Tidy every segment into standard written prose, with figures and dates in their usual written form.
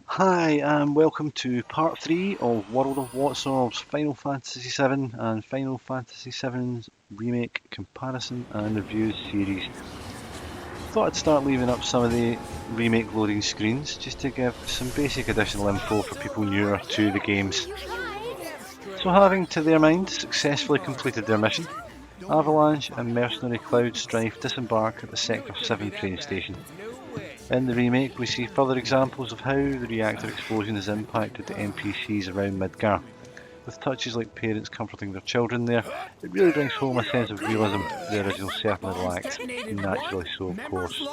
Hi, and welcome to part 3 of World of WATSORB's Final Fantasy VII and Final Fantasy VII's Remake Comparison and Reviews series. Thought I'd start leaving up some of the remake loading screens just to give some basic additional info for people newer to the games. So having to their mind successfully completed their mission, Avalanche and Mercenary Cloud Strife disembark at the Sector 7 train station. In the remake, we see further examples of how the reactor explosion has impacted the NPCs around Midgar. With touches like parents comforting their children there, it really brings home a sense of realism the original certainly lacked. Naturally so, of course.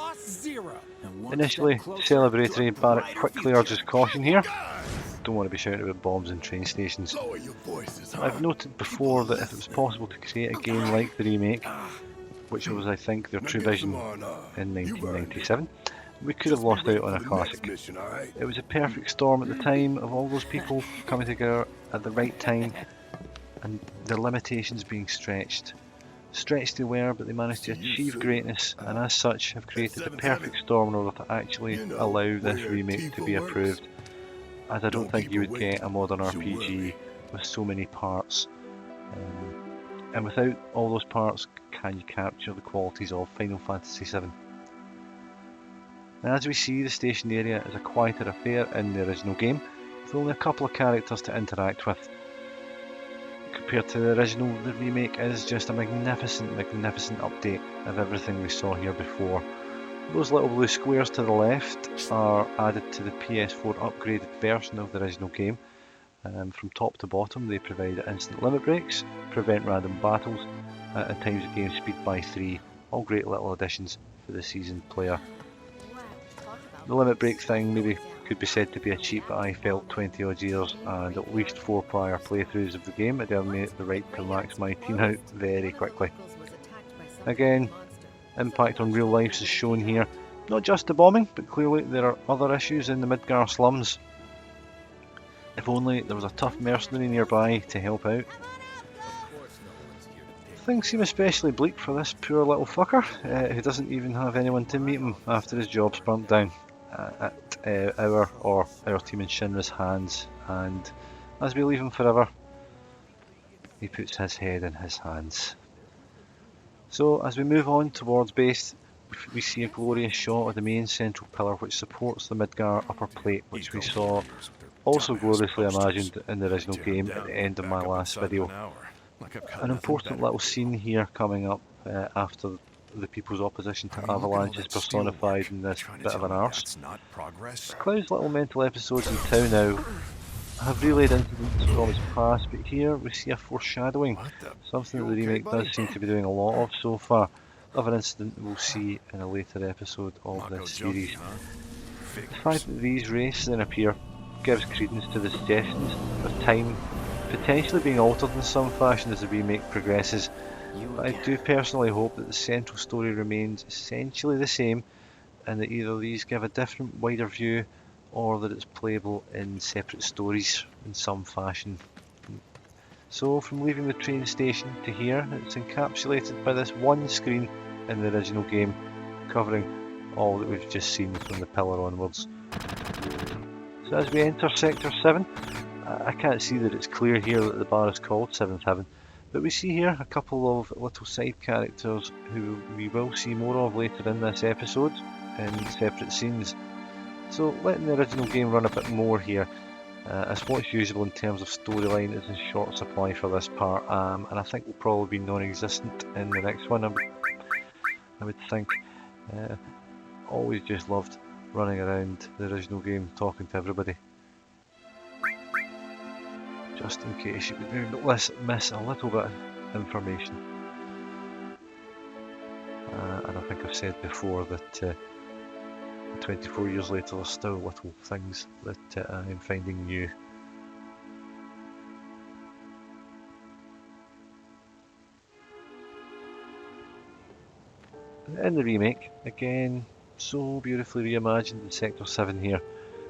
Initially celebratory, Barrett quickly urges caution here. Don't want to be shouting about bombs in train stations. I've noted before that if it was possible to create a game like the remake, which was I think their true vision in 1997, we could have lost out on a classic. It was a perfect storm at the time of all those people coming together at the right time and their limitations being stretched. Stretched they were, but they managed to achieve greatness and as such have created the perfect storm in order to actually allow this remake to be approved, as I don't think you would get a modern RPG with so many parts. And without all those parts, can you capture the qualities of Final Fantasy VII? As we see, the station area is a quieter affair in the original game, with only a couple of characters to interact with. Compared to the original, the remake is just a magnificent update of everything we saw here before. Those little blue squares to the left are added to the PS4 upgraded version of the original game. From top to bottom, they provide instant limit breaks, prevent random battles, and times the game speed by 3, all great little additions for the seasoned player. The limit break thing maybe could be said to be a cheat, but I felt 20 odd years and at least 4 prior playthroughs of the game had earned me the right to max my team out very quickly. Again, impact on real life is shown here. Not just the bombing, but clearly there are other issues in the Midgar slums. If only there was a tough mercenary nearby to help out. Things seem especially bleak for this poor little fucker, who doesn't even have anyone to meet him after his job's burnt down at our team in Shinra's hands, and as we leave him forever, he puts his head in his hands. So as we move on towards base, we see a glorious shot of the main central pillar which supports the Midgar upper plate, which we saw also gloriously imagined in the original game at the end of my last video. An important little scene here coming up after the people's opposition to Avalanche is personified in this bit of an arse. Cloud's little mental episodes in town now have relayed incidents from his past, but here we see a foreshadowing, something that the remake does seem to be doing a lot of so far, of an incident we'll see in a later episode of this series. The fact that these wraiths then appear gives credence to the suggestions of time potentially being altered in some fashion as the remake progresses, but I do personally hope that the central story remains essentially the same and that either these give a different, wider view or that it's playable in separate stories in some fashion. So from leaving the train station to here, it's encapsulated by this one screen in the original game, covering all that we've just seen from the pillar onwards. So as we enter Sector 7, I can't see that it's clear here that the bar is called 7th Heaven, but we see here a couple of little side characters who we will see more of later in this episode in separate scenes. So letting the original game run a bit more here, as what's usual in terms of storyline is in short supply for this part, and I think will probably be non-existent in the next one. I would think. Always just loved running around the original game talking to everybody, just in case you would miss a little bit of information. And I think I've said before that 24 years later there's still little things that I'm finding new. In the remake, again, so beautifully reimagined in Sector 7 here,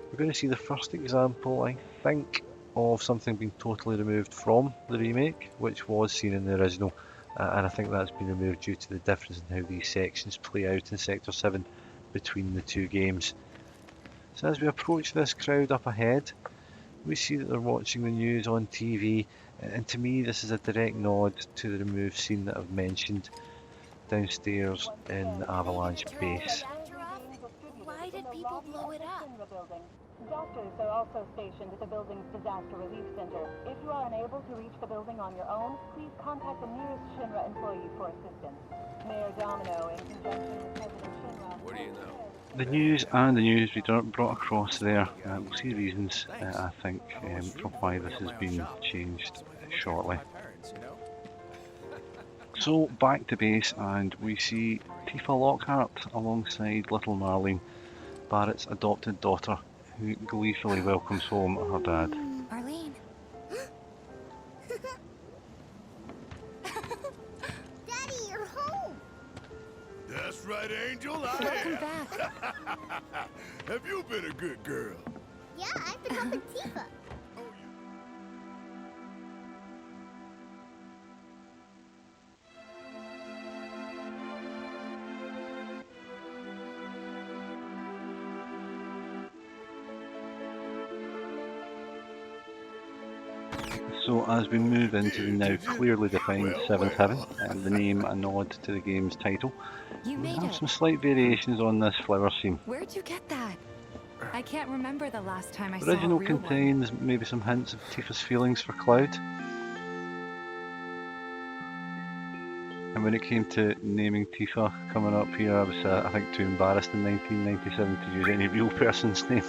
we're going to see the first example, I think, of something being totally removed from the remake, which was seen in the original, and I think that's been removed due to the difference in how these sections play out in Sector 7 between the two games. So as we approach this crowd up ahead, we see that they're watching the news on TV, and to me this is a direct nod to the remove scene that I've mentioned downstairs in the Avalanche base. Why did people blow it up? Doctors are also stationed at the building's disaster relief center. If you are unable to reach the building on your own, please contact the nearest Shinra employee for assistance. Mayor Domino, in conjunction with President Shinra... What do you know? The news and the news reader brought across there, we'll see reasons, I think, for why this has been changed shortly. So back to base, and we see Tifa Lockhart alongside little Marlene, Barrett's adopted daughter, who gleefully welcomes home her dad. Marlene. Daddy, you're home! That's right, Angel. Welcome back. Have you been a good girl? Yeah, I've been helping Tifa. So as we move into the now clearly defined 7th Heaven, and the name a nod to the game's title, You we made have it. some slight variations on this flower scene. Where'd you get that? I can't remember the last time I The saw a original real one. contains maybe some hints of Tifa's feelings for Cloud. And when it came to naming Tifa coming up here, I was, I think, too embarrassed in 1997 to use any real person's name.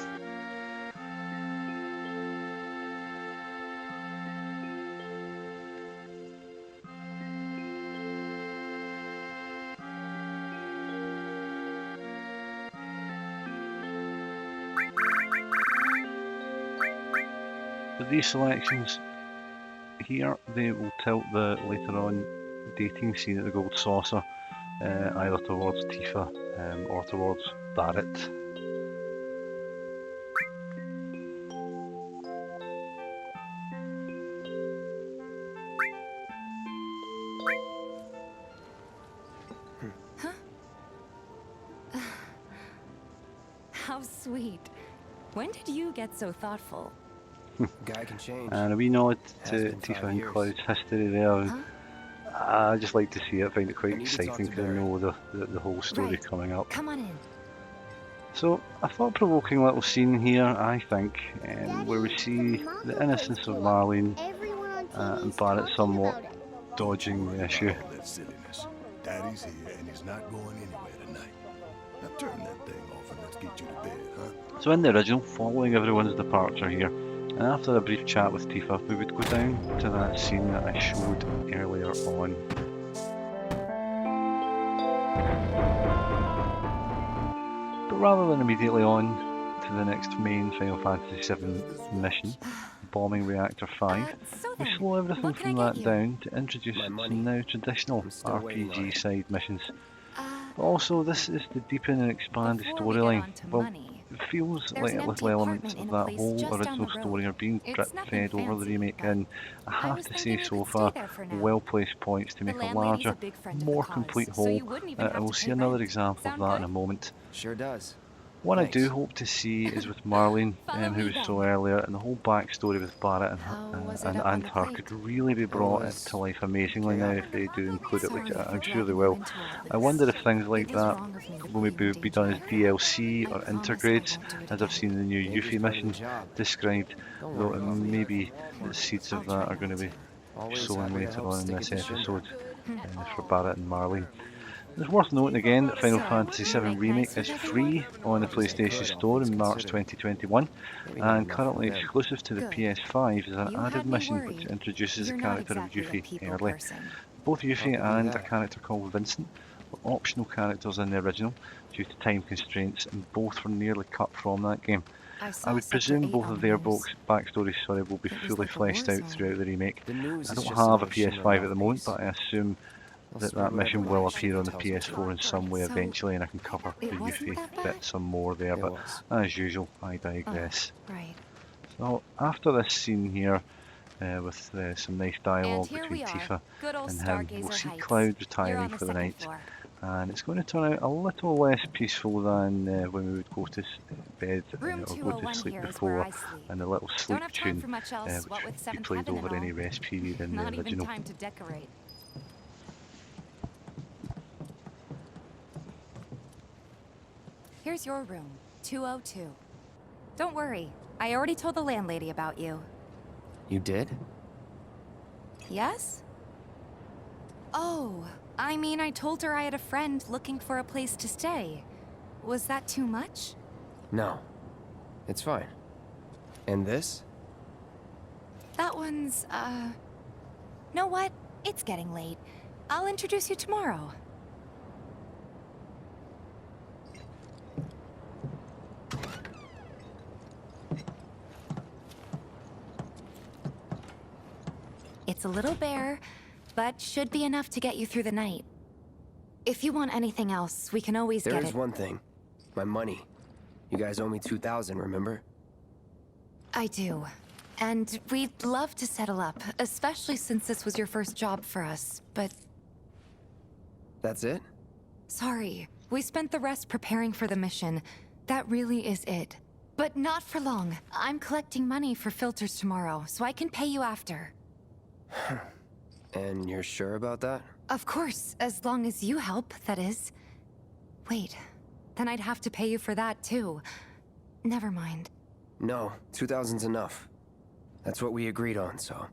But these selections here, they will tilt the later on dating scene at the Gold Saucer, either towards Tifa or towards Barrett. How sweet. When did you get so thoughtful? Guy can change. And a wee nod Has to been Tifa 5 and years. Cloud's history there. And Huh? I just like to see it, I find it quite I need to talk exciting to because I Barry. know the whole story Right. coming up. Come on in. So, a thought-provoking little scene here, I think, where we Daddy, see the mama the innocence plays of co-op. Marlene Everyone on and TV's Barrett talking somewhat about it. dodging the issue. All that silliness. Daddy's here and he's not going anywhere tonight. Now turn that thing off and let's get you to bed, huh? So in the original, following everyone's departure here, and after a brief chat with Tifa, we would go down to that scene that I showed earlier on. But rather than immediately on to the next main Final Fantasy VII mission, bombing Reactor 5, So we then, slow everything what can from I that get you? down to introduce My money. some now traditional I'm still waiting on RPG it. side missions. Uh, But also, this is to deepen and expand the before we get storyline. on to Well, money, it feels there's like an little empty elements apartment of in a that place whole just down original the road. story are being It's drip nothing fed over the fancy, remake, but and I I have was to thinking say you so could stay far, there for now. well-placed points to The make a landlady's larger, a big friend of more the cause, complete so whole, you wouldn't even have and we'll to see pay another rent. example Sound of that good? in a moment. Sure does. What I Thanks. do hope to see is with Marlene, Follow who me we saw then. earlier, and the whole backstory with Barrett and How her, was it and, up on and the her plate? could really be It brought was to life amazingly now chaotic. if they do include it, Sorry which for I'm sure dragging they you will. into all I this. wonder if things like It is that wrong of me to will put you in be done as danger. DLC I or promise I intergrades, won't do it as I've again. seen the new Danger's Yuffie part of the mission job. described, Don't though worry, Coffee. maybe the seeds I'll of try that are not going to be to. Always sown happy to later help on in stick this it to Shinra. episode for Barrett and Marlene. It's worth noting again that Final So, Fantasy you VII make Remake nice with is everyone? free on the As much as I PlayStation could, all Store things in March considered. 2021, Maybe not and enough currently for them. exclusive to the Good. PS5 is an You added had me mission which worried. introduces You're the not character exactly a of Yuffie people early. person. Both Yuffie How could be and a that? character called Vincent were optional characters in the original due to time constraints, and both were nearly cut from that game. saw I would Sector presume 8 both on of the their news. backstories will be It was fully like a war fleshed out zone. throughout the remake. The news I is don't just have a another Shinra PS5 at the moment, mouthpiece. but I assume I'll that spread mission whatever will lies appear on the tells me to. PS4 in some way So, eventually, and I can cover the it wasn't Yuffie that bad? bit some more there, It but was. as usual, I digress. Right. So after this scene here, with some nice And dialogue here between we are. Tifa Good old and him, Stargazer we'll see Heights. Cloud You're retiring on the for the second night, floor. and it's going to turn out a little less peaceful than when we would go to bed Room or go to 201 sleep here is where before, I sleep. and the little sleep Don't have time tune for much else, what with which Seventh played Heaven and over all. any rest period in Not the even original. time to decorate. Here's your room, 202. Don't worry, I already told the landlady about you. You did? Yes? Oh, I mean, I told her I had a friend looking for a place to stay. Was that too much? No. It's fine. And this? That one's, know what? It's getting late. I'll introduce you tomorrow. It's a little bare, but should be enough to get you through the night. If you want anything else, we can always There get is it. one thing. My money. You guys owe me 2,000, remember? I do. And we'd love to settle up, especially since this was your first job for us, but That's it? sorry. We spent the rest preparing for the mission. That really is it. But not for long. I'm collecting money for filters tomorrow, so I can pay you after. And you're sure about that? Of course, as long as you help, that is. Wait, then I'd have to pay you for that too. Never mind. No, 2,000's enough. That's what we agreed on, so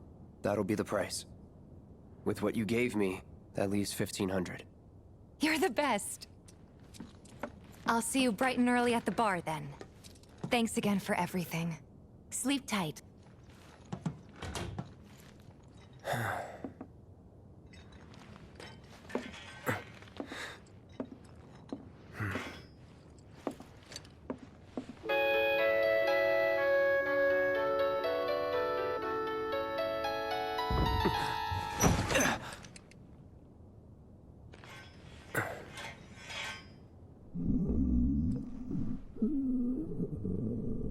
that'll be the price. With what you gave me, that leaves 1,500. You're the best. I'll see you bright and early at the bar then. Thanks again for everything. Sleep tight.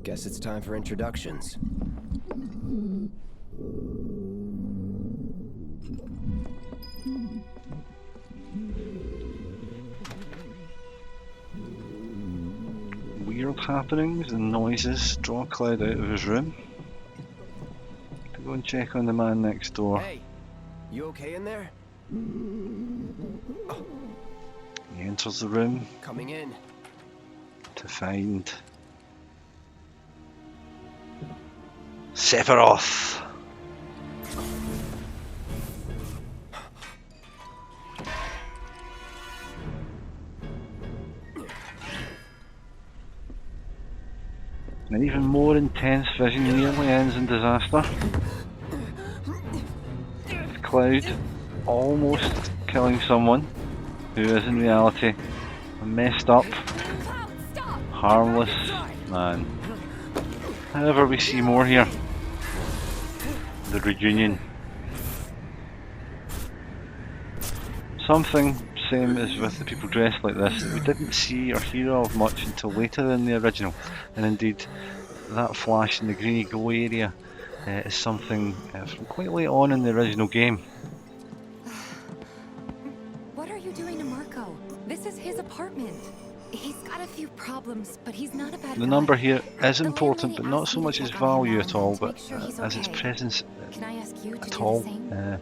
Guess it's time for introductions. Weird happenings and noises draw Cloud out of his room to go and check on the man next door. Hey, you okay in there? He enters the room Coming in. to find Sephiroth. An even more intense vision nearly ends in disaster. With Cloud almost killing someone who is in reality a messed up, Cloud, stop! harmless man. However, we see more here. The reunion. Something, same as with the people dressed like this, that we didn't see or hear of much until later in the original. And indeed, that flash in the greeny glow area is something from quite late on in the original game. What are you doing to Marco? This is his apartment. He's got a few problems, but he's not a bad guy. The number here is The important, but landlady not asked so me to much its check on him value now at all, to but make sure he's as its okay. presence Can I ask you to at do all. the same?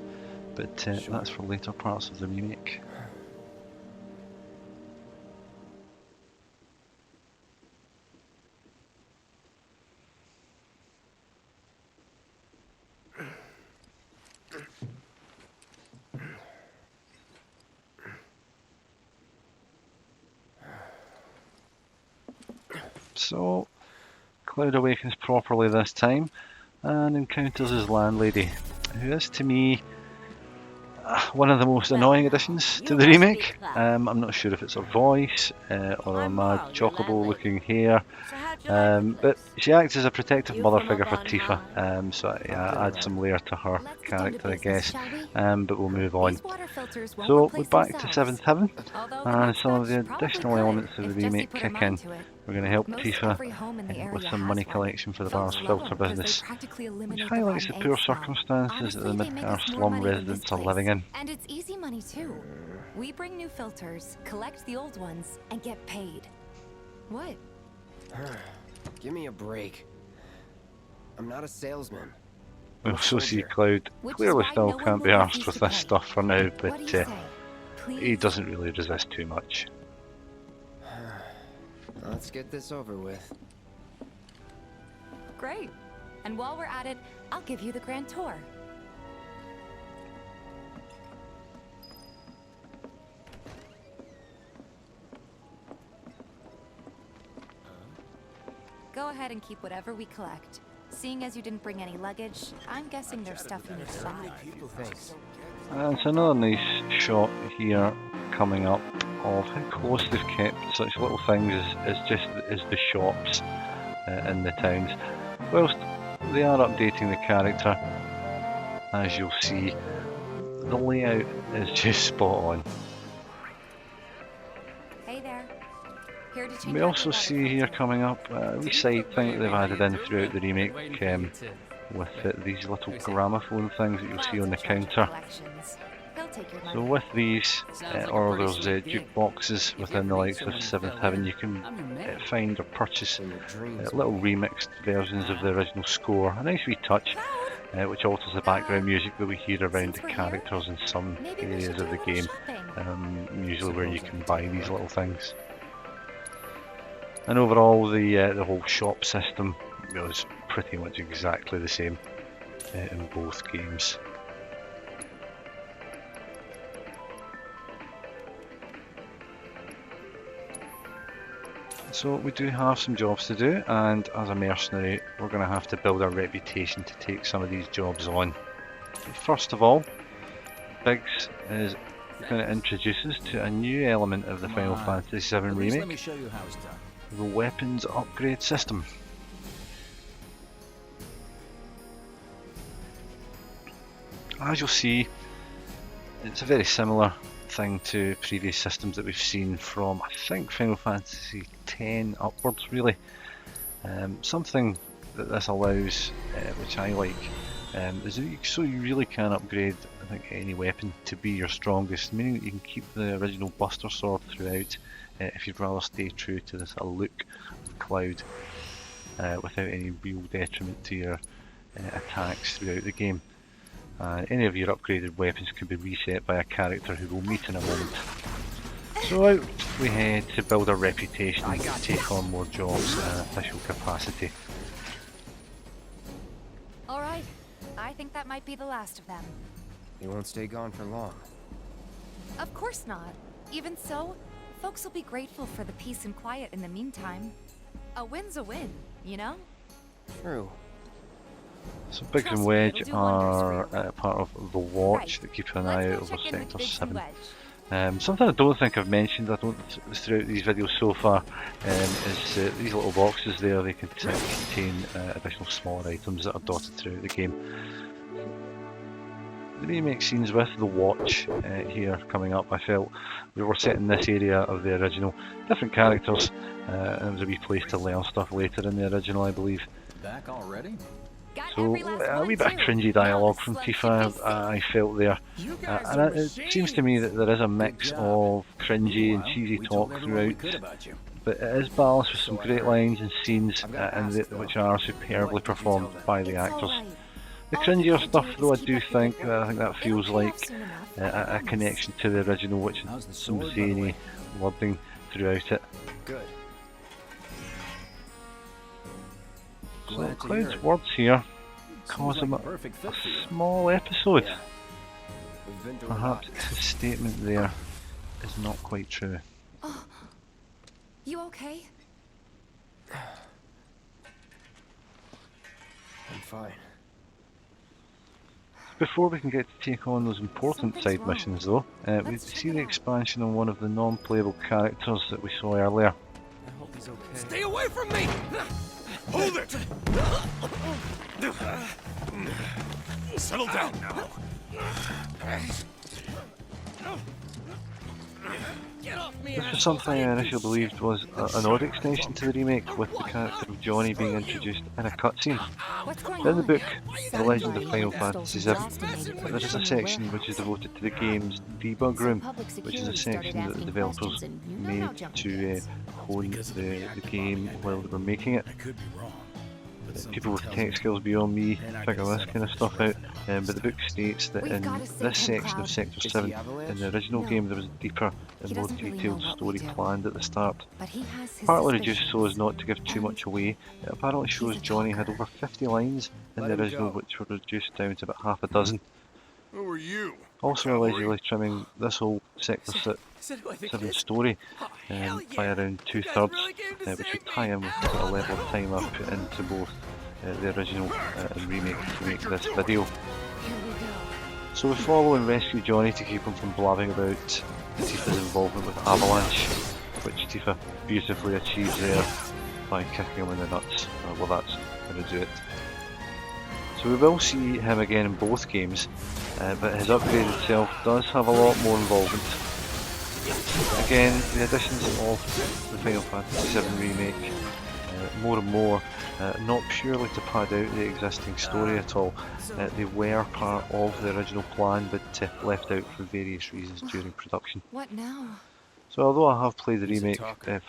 But that's for later parts of the remake. So, Cloud awakens properly this time and encounters his landlady, who is to me one of the most annoying additions to the remake. I'm not sure if it's her voice or her mad chocobo looking hair, but she acts as a protective mother figure for Tifa, so yeah, adds some layer to her Let's get down to character, I business, guess, shall we? but we'll move on. These water filters won't So we're replace back to themselves. Seventh Heaven, Although the and next some of batch the probably additional could, elements of if the Jessie remake put her kick in. mind to it. We're going to help Most Tifa every home in the area with some has money one. collection for the Folks bar's love filter 'em 'cause they business, practically which eliminate highlights the rotten poor egg smell. circumstances that the Honestly, they make Midgar us more slum money than this residents are place. living in. And it's easy money too. We bring new filters, collect the old ones, and get paid. What? Give me a break. I'm not a salesman. We also see Cloud Which is clearly why still no one can't be will arsed refuse with to this pay. stuff for now, What do but you say? Please? he doesn't really resist too much. Let's get this over with. Great. And while we're at it, I'll give you the grand tour. Go ahead and keep whatever we collect. Seeing as you didn't bring any luggage, I'm guessing there's stuff you need to buy. Thanks. And it's another nice shot here coming up of how close they've kept such little things as the shops in the towns. Whilst they are updating the character, as you'll see, the layout is just spot on. Hey there. Here to change We out also your water see here filter. coming up a wee side thing that they've added in throughout the remake with these little gramophone things that you'll see on the counter. They'll take your So money. with these, or those jukeboxes within the likes of 7th Heaven, you can find or purchase little remixed versions of the original score. A nice wee touch, which alters the background music that we hear around the characters in some Maybe we areas should of do the a little game, shopping. usually where you can buy these little things. And overall, the whole shop system was pretty much exactly the same in both games. So we do have some jobs to do, and as a mercenary we're going to have to build our reputation to take some of these jobs on. First of all, Biggs is going to introduce us to a new element of the Final Fantasy VII Remake, the weapons upgrade system. As you'll see, it's a very similar thing to previous systems that we've seen from, I think, Final Fantasy X upwards, really. Something that this allows, which I like, is that you really can upgrade, I think, any weapon to be your strongest, meaning that you can keep the original Buster Sword throughout if you'd rather stay true to this look of Cloud without any real detriment to your attacks throughout the game. Any of your upgraded weapons can be reset by a character who we'll meet in a moment. So out we head to build our reputation and take on more jobs in an official capacity. Alright, I think that might be the last of them. You won't stay gone for long. Of course not. Even so, folks will be grateful for the peace and quiet in the meantime. A win's a win, you know? True. So Biggs and Wedge are part of the Watch that keep an eye out over Sector 7. Something I don't think I've mentioned throughout these videos so far is these little boxes there. They can contain additional smaller items that are dotted throughout the game. The remake scenes with the Watch here coming up, I felt we were set in this area of the original. Different characters, and it was a wee place to learn stuff later in the original, I believe. Back already? So a wee bit of cringy dialogue from Tifa I felt there, and it seems to me that there is a mix of cringy and cheesy talk throughout, but it is balanced with some great lines and scenes which are superbly performed by the actors. The cringier stuff, though, I do think that feels like a connection to the original, which is some zany wording throughout it. Good. So Cloud's words here cause him a small episode. Perhaps his statement there is not quite true. Oh, you okay? I'm fine. Before we can get to take on those important side missions, though, we see the expansion on one of the non-playable characters that we saw earlier. I hope he's okay. Stay away from me! Hold it! Settle down now. This was something I initially believed was an odd extension to the remake, with the character of Johnny being introduced in a cutscene. What's going In the on? book, The Legend of Final Fantasy VII, there is a section which is devoted to the game's debug room, which is a section that the developers made to hone the game while they were making it. I could be wrong, but People with tech skills beyond me figure this kind of stuff out, but the book states that in this section of Sector 7, in the original game, there was a deeper and more detailed story planned at the start. But he has his Partly reduced so suspicions. as not to give too much away, it apparently shows Johnny had over 50 lines in the original, which were reduced down to about half a dozen. Who are you? Also allegedly trimming this whole Sector 7 story by around 2/3, which would tie in with the sort of level of time I've put into both the original and remake to make this video. Here we go. So we follow and rescue Johnny to keep him from blabbing about Tifa's involvement with Avalanche, which Tifa beautifully achieves there by kicking him in the nuts. Well, that's going to do it. So we will see him again in both games, but his upgraded self does have a lot more involvement. Again, the additions of the Final Fantasy VII Remake, more and more, not purely to pad out the existing story at all, they were part of the original plan but left out for various reasons during production. What now? So although I have played the remake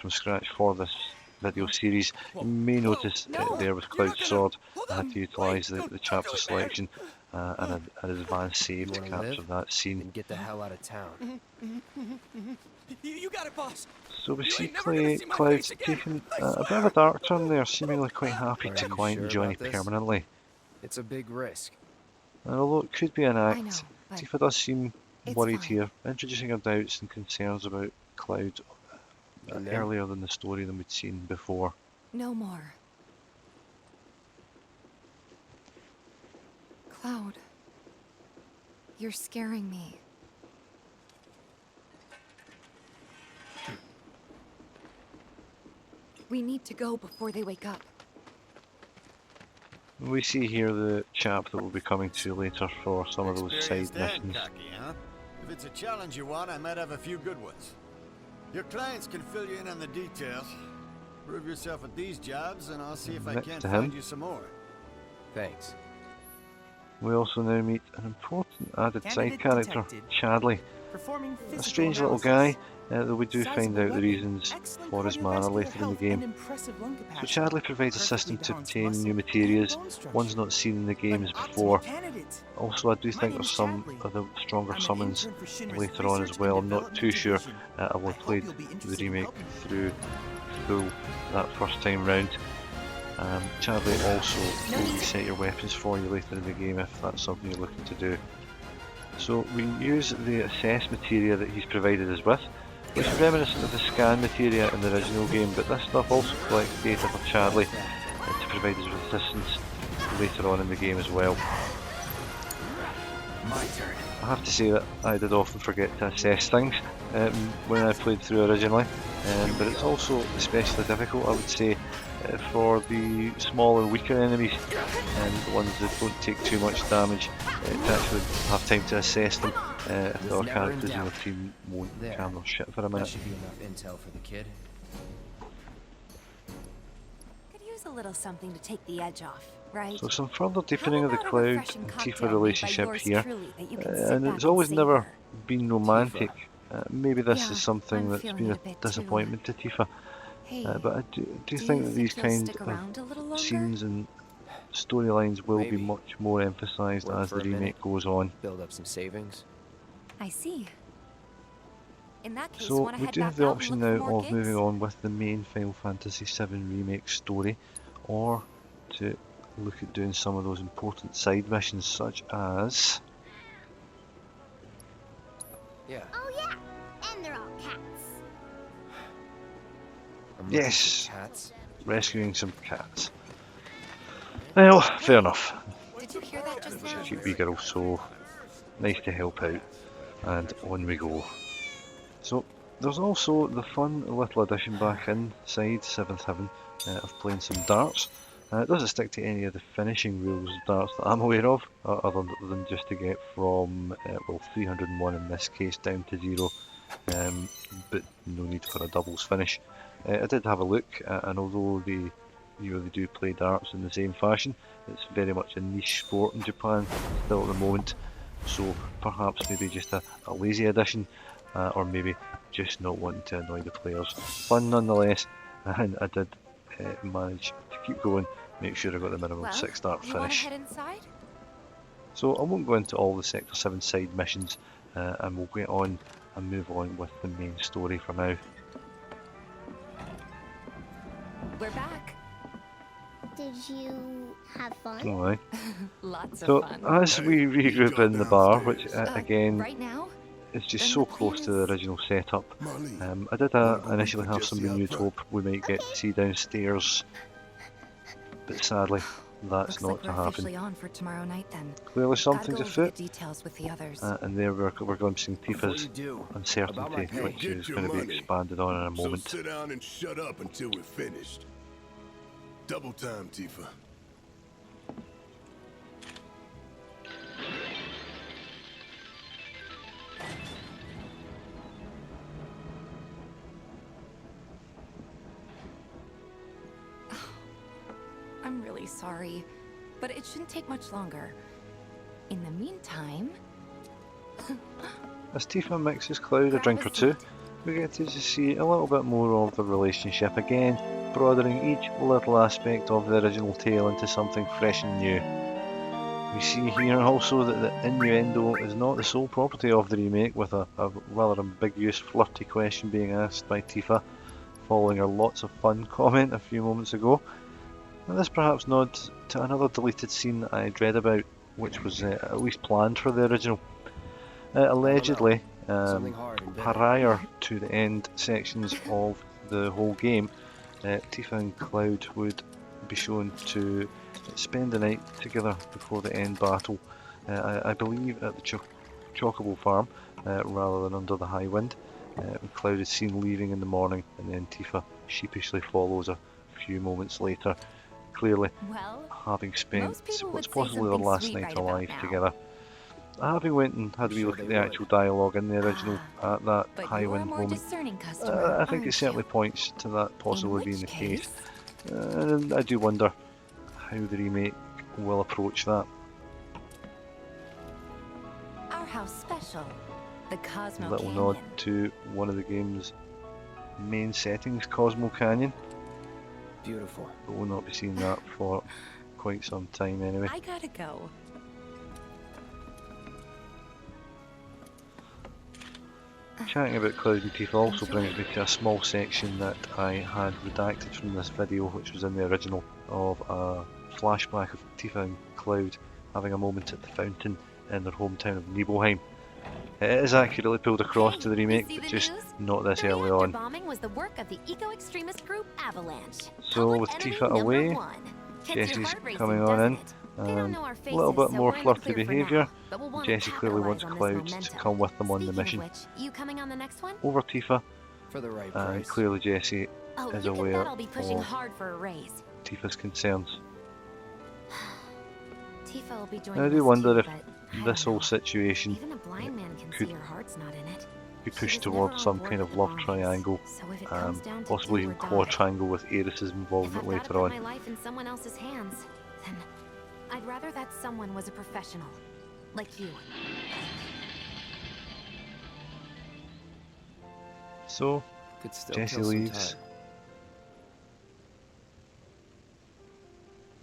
from scratch for this video series, you may notice there with Cloud Sword I had to utilise the chapter selection and an advanced save to capture that scene. Then get the hell out of town. You got it, boss. So we see Cloud taking a bit of a dark turn there, seemingly quite happy to quieten Johnny permanently. It's a big risk. And although it could be an I know, act, but Tifa does seem it's worried fine. here, introducing her doubts and concerns about Cloud And then? earlier than the story than we'd seen before. No more. Cloud. You're scaring me. We need to go before they wake up. We see here the chap that we'll be coming to later for some of those side Experienced and missions. cocky, huh? If it's a challenge you want, I might have a few good ones. Your clients can fill you in on the details. Prove yourself at these jobs, and I'll see if I Next can't to find him. you some more. Thanks. We also now meet an important added side Candidate character, detected. Chadley. Performing A physical strange little analysis. guy, though we do find Sizable out the weapon, reasons excellent for his manner cardiovascular later in the health, game. and impressive lung So capacity. Chadley provides a system Perfectly to balanced obtain muscle new and materials, bone structure. ones not seen in the games An optimal before. candidate. Also, I do My think name's there's some Chadley. of the stronger I'm an summons intern for Shinra's later on as Research well. and I'm not too Development sure Division. I will I hope played you'll be the interested in remake helping. through full that first time round. Chadley also will reset your weapons for you later in the game if that's something you're looking to do. So we use the assess materia that he's provided us with, which is reminiscent of the scan materia in the original game, but this stuff also collects data for Chadley to provide us with assistance later on in the game as well. My turn. I have to say that I did often forget to assess things when I played through originally, but it's also especially difficult, I would say, for the smaller, weaker enemies and the ones that don't take too much damage to actually have time to assess them if the other characters in the team won't cam their shit for a That minute. should be enough intel for the kid. Could use a little something to take the edge off, right? So some further deepening How of the about a Cloud refreshing and cocktail Tifa made by relationship yours here, truly that you can sit and back it's and always never savor? been romantic. Maybe this Yeah, is something I'm that's feeling been it a a bit too. disappointment to Tifa, Hey, but I do do think you that these he'll kind stick of around a little longer? scenes and storylines will be Maybe. much more emphasised Work as for the a minute. remake goes on. Build up some savings. I see. In that case, So wanna we head do back have the out and option look for now more of moving gigs? on with the main Final Fantasy VII Remake story, or to look at doing some of those important side missions such as... Yeah. Oh yeah, and they're all cats. I'm looking for Yes. Cats. rescuing some cats. Well, fair enough. Did you hear that just now? Cute wee girl, so nice to help out. And on we go. So there's also the fun little addition back inside 7th Heaven of playing some darts. It doesn't stick to any of the finishing rules of darts that I'm aware of, other than just to get from well 301 in this case down to 0 but no need for a doubles finish. I did have a look, and although they do play darts in the same fashion, it's very much a niche sport in Japan still at the moment, so perhaps maybe just a lazy addition, or maybe just not wanting to annoy the players. Fun nonetheless, and I did manage to keep going, make sure I got the minimum Well, 6-star you want to finish. head inside? So I won't go into all the Sector 7 side missions, and we'll get on and move on with the main story for now. We're back. Did you have fun? Alright. Lots So of fun. as we regroup in the bar, which again Right now? is just Then so the close to plan the is- original setup, Marlene, I did wanna go initially meet with have some Jesse out renewed front? hope we might get to see downstairs, but sadly that's Looks not like to we're happen. officially on for tomorrow night then. Clearly Gotta something's go over afoot, the details with the others. and there we're glimpsing Before Tifa's you do, about my uncertainty, pay. which Get is your going to be money. expanded on in a So moment. sit down and shut up until we're finished. Double time, Tifa. I'm really sorry, but it shouldn't take much longer. In the meantime, As Tifa mixes Cloud a grab drink or two, seat. we get to just see a little bit more of the relationship again, broadening each little aspect of the original tale into something fresh and new. We see here also that the innuendo is not the sole property of the remake, with a rather ambiguous flirty question being asked by Tifa, following her lots of fun comment a few moments ago. And this perhaps nods to another deleted scene that I read about, which was at least planned for the original. Allegedly, Something hard and bitter. prior to the end sections of the whole game, Tifa and Cloud would be shown to spend the night together before the end battle. I believe at the Chocobo farm, rather than under the high wind. Cloud is seen leaving in the morning, and then Tifa sheepishly follows a few moments later, clearly Well, having spent most people what's would say possibly their something last sweet night right about alive now. together. Having went and had a wee sure look at they the would. actual dialogue in the original at that but high you're a wind more moment, discerning customer, I think aren't it certainly you? points to that possibly In being the which case. And I do wonder how the remake will approach that. Our house special, the Cosmo Little Canyon. nod to one of the game's main settings, Cosmo Canyon, Beautiful. but we'll not be seeing that for quite some time anyway. I gotta go. Chatting about Cloud and Tifa also brings me to a small section that I had redacted from this video, which was in the original, of a flashback of Tifa and Cloud having a moment at the fountain in their hometown of Nibelheim. It is accurately pulled across to the remake, but just not this The early reactor on. bombing was the work of the eco-extremist group Avalanche. So Public with enemy Tifa number away, one. Gets your Jesse's heart racing, coming on doesn't in, it? They don't know our a faces, little bit so more we're in the flirty clear for behaviour. now, but we'll want to Jesse clearly wants capitalize on Cloud this to momentum. come with them on the Speaking mission. of which, you coming on the next one? Over Tifa, For the right and price. clearly Jesse Oh, is you can aware bet I'll be pushing of hard for a raise. Tifa's concerns. Tifa will be I joining do us wonder too, if but I this don't whole know. situation Even a blind man can could see your heart's not in it. be She pushed was never towards on some board kind with of the love bombings, triangle, so if it comes down to possibly do even or die, quadrangle with Aeris's if I've involvement got to later put on. my life in someone else's hands, then I'd rather that someone was a professional, like you. So, Could still Jesse kill some leaves, time.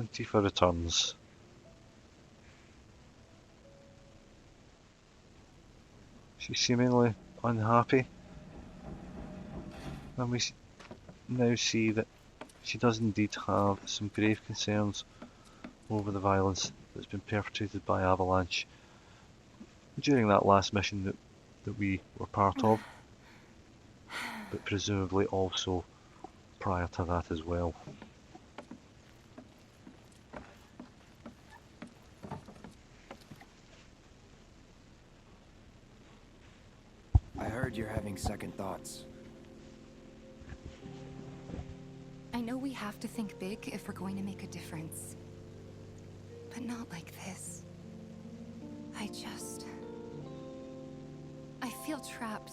and Tifa returns. She's seemingly unhappy, and we now see that she does indeed have some grave concerns over the violence that's been perpetrated by Avalanche during that last mission that we were part of, but presumably also prior to that as well. I heard you're having second thoughts. I know we have to think big if we're going to make a difference. But not like this. I feel trapped.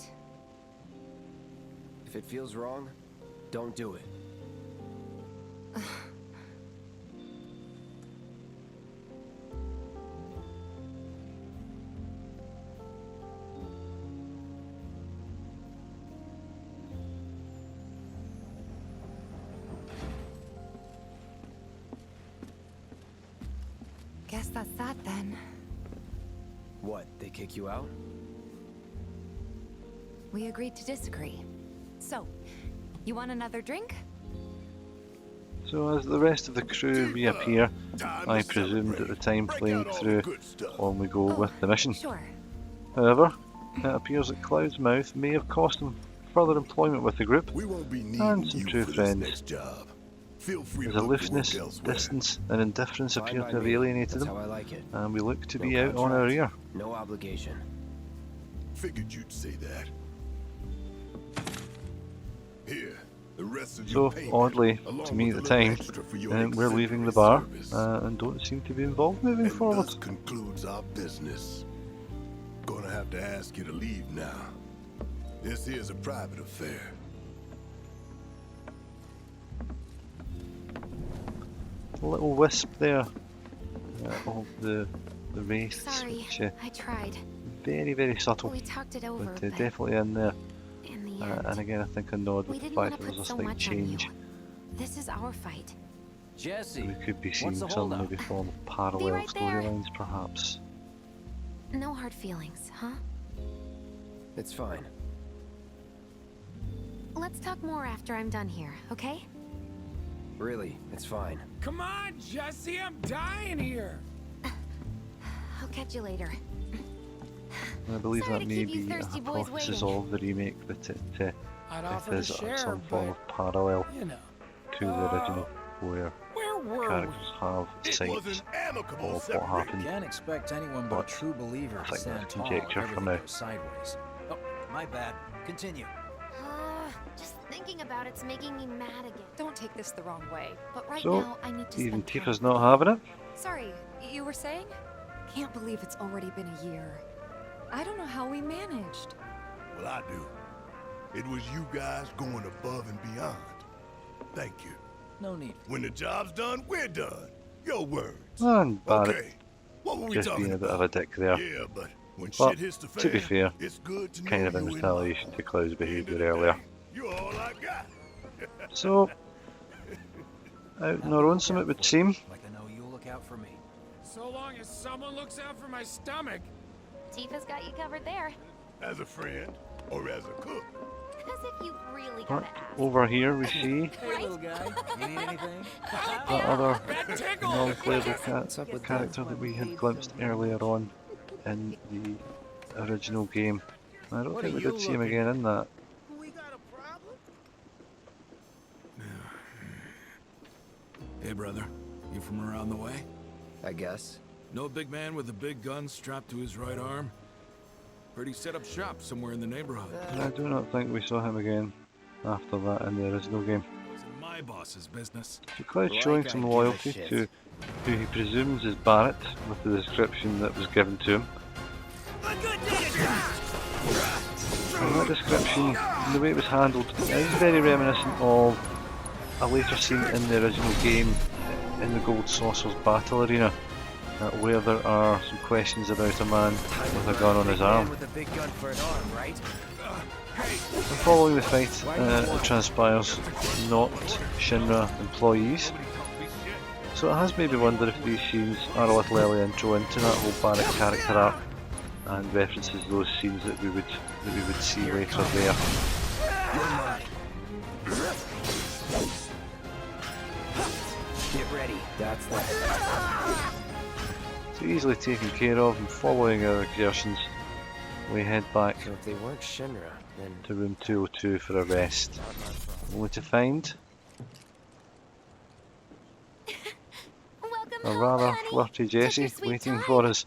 If it feels wrong, don't do it. Guess that's that then. What, they kick you out? We agreed to disagree. So, you want another drink? So as the rest of the crew reappear, I presumed at the time playing through on we go with the mission. Sure. However, it appears that Cloud's mouth may have cost him further employment with the group, We won't be and needing some you true for this friends. next job. Feel free His to look for aloofness, work elsewhere. distance and indifference Fine appear by to have me. alienated That's him, how I like it. and we look to No be out on our contract, ear. No obligation. Figured you'd say that. Here, the rest of So, your payment, oddly, along to me with at a the little time, extra for your we're leaving the bar exemplary service. and don't seem to be involved moving And forward. thus concludes our business. Gonna have to ask you to leave now. This here's a private affair. A little wisp there of the wraiths, Sorry, which I tried. very, very subtle, We talked it over, but but definitely in there. in the end, And again, I think a nod we with the didn't want fact to that put there's a so slight much on you. change. This is our fight. Jesse, We could be seeing what's the some holdup? maybe form of parallel right there. storylines, perhaps. No hard feelings, huh? It's fine. Let's talk more after I'm done here, okay? Really, it's fine. Come on, Jesse, I'm dying here. I'll catch you later. And I believe Sorry that to may keep you be a thirsty boys hypothesis waiting. of the remake, that I'd it offer to is share, some form but, of parallel you know, to the original, where where were characters have It was an sight amicable of what separation. happened. Can't expect anyone but a But true believer I to think stand that's tall if conjecture everything from now. goes sideways. Oh, my bad. Continue. Just thinking about it's making me mad again. Don't take this the wrong way, but right So, now I need to even spend time Tifa's with not you. having it. Sorry, you were saying? Can't believe it's already been a year. I don't know how we managed. Well, I do. It was you guys going above and beyond. Thank you. No need. When the job's done, we're done. Your words. And Barrett Okay. What were we just talking being a bit about? of a dick there. Yeah, but when But shit hits the fan, to be fair, it's good to kind know of in you retaliation mind. to Cloud's At the end of behaviour the earlier. day, you're all I got. So, out on our own, some it would seem. Like I know you'll look out for me. So long as someone looks out for my stomach. Tifa's got you covered there. As a friend or as a cook. As if you really But gotta ask. over here we see Hey, little guy. You need anything? that other That tickle! non-playable What's up with character that we had glimpsed earlier on in the original game. I don't What think are we you did see him looking again in that. Hey, brother. You from around the way? I guess. Know a big man with a big gun strapped to his right arm? Heard he set up shop somewhere in the neighborhood. I do not think we saw him again after that in the original game. Wasn't my boss's business. So Cloud's Like showing I some give a loyalty shit. to who he presumes is Barrett with the description that was given to him. And that description, and the way it was handled, is very reminiscent of a later scene in the original game in the Gold Saucer's battle arena, where there are some questions about a man with a gun on his arm. With a big gun for an arm, right? And following the fight, it transpires not Shinra employees. So it has made me wonder if these scenes are a little early intro into that whole Barrett character arc, and references those scenes that we would see later there. Get ready. That's that. So easily taken care of, and following our exertions, we head back So if they weren't Shinra, then to room 202 for a rest, only to find Welcome a home, rather honey. flirty Take your Jessie sweet waiting time. for us.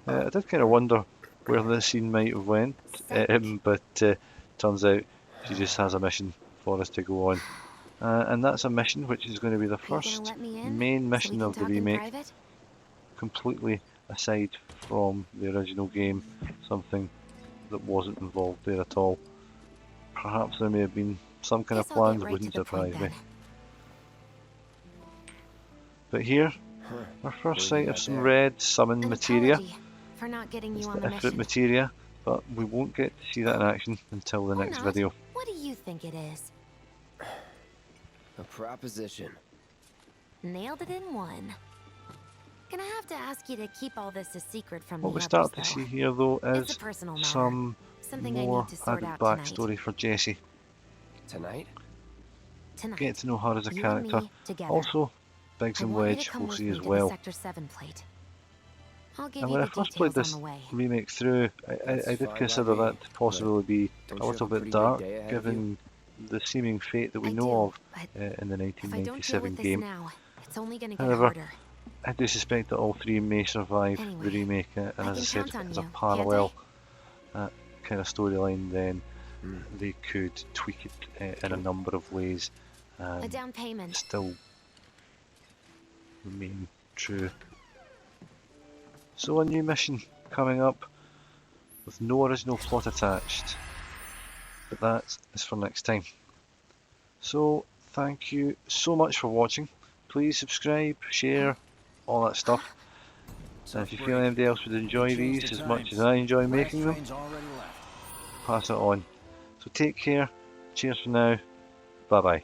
I did kind of wonder where this scene might have went, but turns out she just has a mission for us to go on. And that's a mission which is going to be the Are you gonna first let me in main so we mission can of the talk in remake, private? completely aside from the original game, something that wasn't involved there at all. perhaps there may have been some kind of Guess I'll get plans, right wouldn't to the point surprise me. then. But here, Huh. our What first do sight we of got some there? red summon An materia. apology for not getting It's you the on the Ifrit mission. materia, but we won't get to see that in action until the Or next not. video. What do you think it is? A proposition. Nailed it in one. Gonna have to ask you to keep all this a secret from What the we others, start to though. see here though It's is a personal matter. some Something I more need to sort added out tonight. backstory for Jessie. Tonight? Tonight. Get to know her as a You and character. me together. Also, Biggs I and want you to Wedge come we'll with see me as to the well. Sector 7 plate. I'll give And you when I the first played details this on the way. remake through, I That's did fine consider by me, that to possibly be don't a you little have a bit pretty big dark, day ahead of given the seeming fate that we I know do, of but in the if I don't deal 1997 with this game. now, it's only gonna get However, harder. I do suspect that all three may survive the Anyway, remake, and I as I can said, count on as a you, can't parallel kind of storyline, then Hmm. they could tweak it in a number of ways A and down payment. still remain true. So a new mission coming up with no original plot attached, but that is for next time. So thank you so much for watching. Please subscribe, share, all that stuff. And if you feel anybody else would enjoy these as much as I enjoy making them, Train's already left. pass it on. So take care, cheers for now, bye bye.